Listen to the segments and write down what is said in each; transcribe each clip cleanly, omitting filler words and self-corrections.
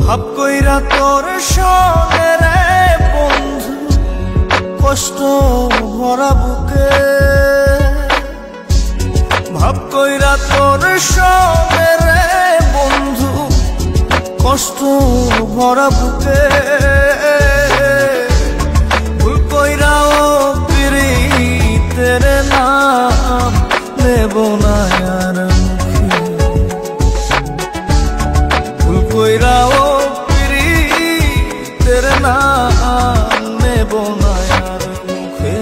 ভাব কইরা তোর সঙ্গে রে বন্ধু কষ্ট ভরা বুকে ভাব কইরা তোর সঙ্গে রে বন্ধু কষ্ট ভরা বুকে ভুল কইরাও পিরিতের নাম নেব না আর মুখে ভুল কইরাও পিরিতের নাম নেব না আর মুখে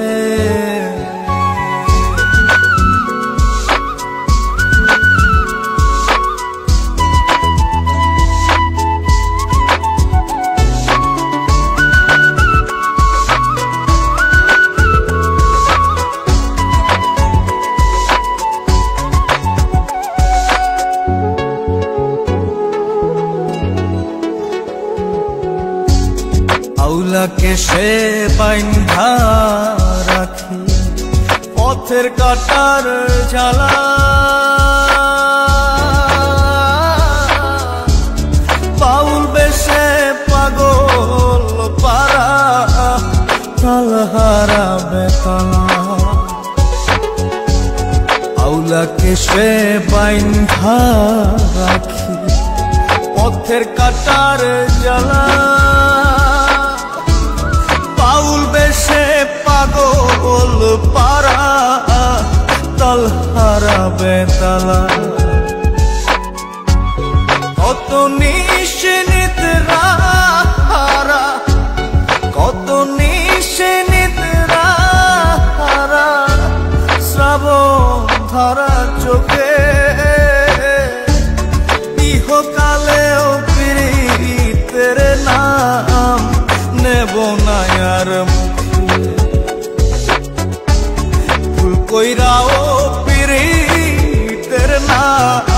আউলাকে সে বাইন্ধা রাখি পথের কাটার জ্বালা বাউল বেশে পাগল পারা তালহারা বেতলা আউলাকে সে বাইন্ধা রাখি পথের কাটার জ্বালা বাউল বেশে পাগল পারা তালহারা বেতালা কত নিশিনিত রাহারা কত নিশিনিত রাহারা শ্রাবণ ধারা চোখে ইহকালেও পিরিতের নাম নেব না আর মুখে ভুল কইরাও পিরিতের নাম